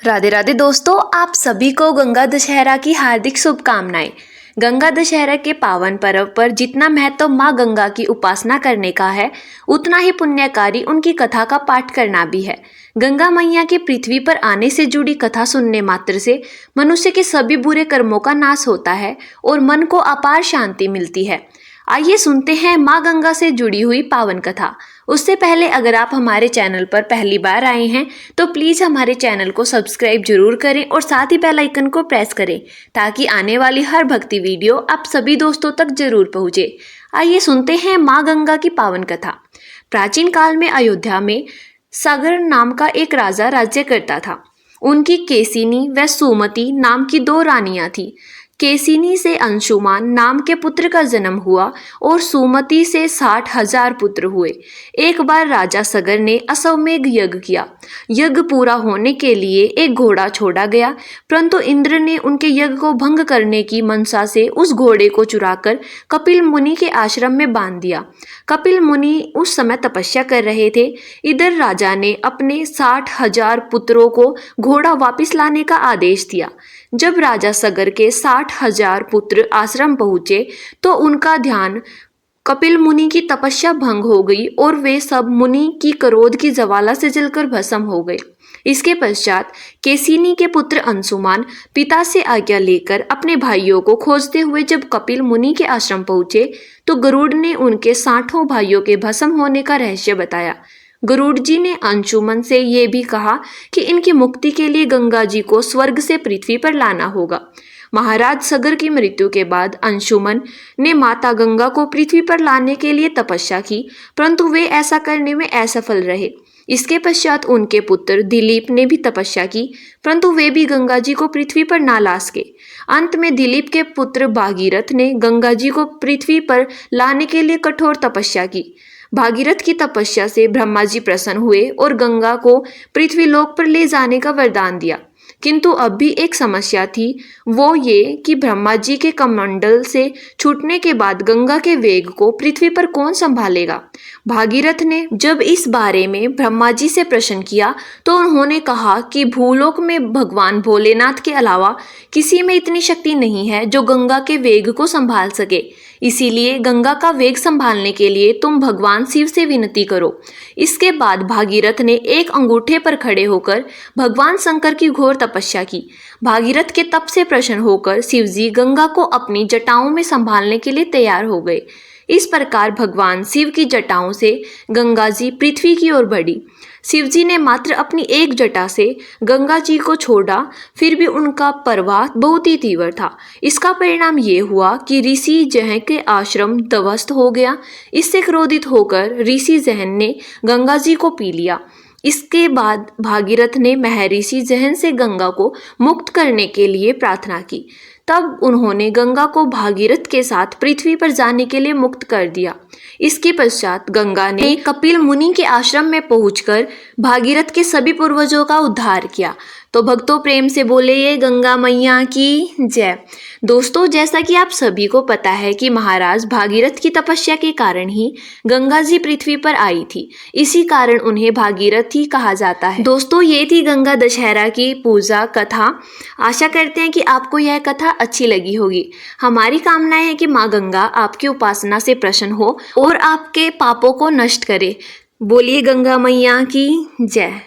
राधे राधे दोस्तों, आप सभी को गंगा दशहरा की हार्दिक शुभकामनाएं। गंगा दशहरा के पावन पर्व पर जितना महत्व माँ गंगा की उपासना करने का है, उतना ही पुण्यकारी उनकी कथा का पाठ करना भी है। गंगा मैया के पृथ्वी पर आने से जुड़ी कथा सुनने मात्र से मनुष्य के सभी बुरे कर्मों का नाश होता है और मन को अपार शांति मिलती है। आइए सुनते हैं माँ गंगा से जुड़ी हुई पावन कथा। उससे पहले अगर आप हमारे चैनल पर पहली बार आए हैं तो प्लीज़ हमारे चैनल को सब्सक्राइब जरूर करें और साथ ही बेल आइकन को प्रेस करें ताकि आने वाली हर भक्ति वीडियो आप सभी दोस्तों तक जरूर पहुँचे। आइए सुनते हैं माँ गंगा की पावन कथा। प्राचीन काल में अयोध्या में सागर नाम का एक राजा राज्य करता था। उनकी केसिनी व सुमति नाम की दो रानियां थीं। केसिनी से अंशुमान नाम के पुत्र का जन्म हुआ और सुमति से 60,000 पुत्र हुए। एक बार राजा सगर ने अश्वमेध यज्ञ किया। यज्ञ पूरा होने के लिए एक घोड़ा छोड़ा गया, परंतु इंद्र ने उनके यज्ञ को भंग करने की मनसा से उस घोड़े को चुराकर कपिल मुनि के आश्रम में बांध दिया। कपिल मुनि उस समय तपस्या कर रहे थे। इधर राजा ने अपने 60,000 पुत्रों को घोड़ा वापस लाने का आदेश दिया। जब राजा सगर के 60,000 पुत्र आश्रम पहुंचे तो उनका ध्यान कपिल मुनि की तपस्या भंग हो गई और वे सब मुनि की क्रोध की ज्वाला से जलकर भस्म हो गए। इसके पश्चात केसिनी के पुत्र अंशुमान पिता से आज्ञा लेकर अपने भाइयों को खोजते हुए जब कपिल मुनि के आश्रम पहुंचे तो गरुड़ ने उनके 60 भाइयों के भस्म होने का रहस्य बताया। गरुड़ जी ने अंशुमन से ये भी कहा कि इनकी मुक्ति के लिए गंगा जी को स्वर्ग से पृथ्वी पर लाना होगा। महाराज सगर की मृत्यु के बाद अंशुमन ने माता गंगा को पृथ्वी पर लाने के लिए तपस्या की, परंतु वे ऐसा करने में असफल रहे। इसके पश्चात उनके पुत्र दिलीप ने भी तपस्या की, परंतु वे भी गंगा जी को पृथ्वी पर ना ला सके। अंत में दिलीप के पुत्र भागीरथ ने गंगा जी को पृथ्वी पर लाने के लिए कठोर तपस्या की। भागीरथ की तपस्या से ब्रह्मा जी प्रसन्न हुए और गंगा को पृथ्वी लोक पर ले जाने का वरदान दिया। किंतु अब भी एक समस्या थी, वो ये कि ब्रह्मा जी के कमंडल से छूटने के बाद गंगा के वेग को पृथ्वी पर कौन संभालेगा। भागीरथ ने जब इस बारे में ब्रह्मा जी से प्रश्न किया तो उन्होंने कहा कि भूलोक में भगवान भोलेनाथ के अलावा किसी में इतनी शक्ति नहीं है जो गंगा के वेग को संभाल सके। इसीलिए गंगा का वेग संभालने के लिए तुम भगवान शिव से विनती करो। इसके बाद भागीरथ ने एक अंगूठे पर खड़े होकर भगवान शंकर की घोर तपस्या की। भागीरथ के तप से प्रसन्न होकर शिवजी गंगा को अपनी जटाओं में संभालने के लिए तैयार हो गए। इस प्रकार भगवान शिव की जटाओं से गंगा जी पृथ्वी की ओर बढ़ी। शिवजी ने मात्र अपनी एक जटा से गंगा जी को छोड़ा, फिर भी उनका प्रवाह बहुत ही तीव्र था। इसका परिणाम ये हुआ कि ऋषि जहन के आश्रम ध्वस्त हो गया। इससे क्रोधित होकर ऋषि जहन ने गंगा जी को पी लिया। इसके बाद भागीरथ ने महर्षि जहन से गंगा को मुक्त करने के लिए प्रार्थना की। तब उन्होंने गंगा को भागीरथ के साथ पृथ्वी पर जाने के लिए मुक्त कर दिया। इसके पश्चात गंगा ने कपिल मुनि के आश्रम में पहुंचकर भागीरथ के सभी पूर्वजों का उद्धार किया। तो भक्तों प्रेम से बोले ये गंगा मैया की जय। दोस्तों, जैसा कि आप सभी को पता है कि महाराज भागीरथ की तपस्या के कारण ही गंगा जी पृथ्वी पर आई थी। इसी कारण उन्हें भागीरथ ही कहा जाता है। दोस्तों, ये थी गंगा दशहरा की पूजा कथा। आशा करते हैं कि आपको यह कथा अच्छी लगी होगी। हमारी कामना है कि माँ गंगा आपकी उपासना से प्रसन्न हो और आपके पापों को नष्ट करे। बोलिए गंगा मैया की जय।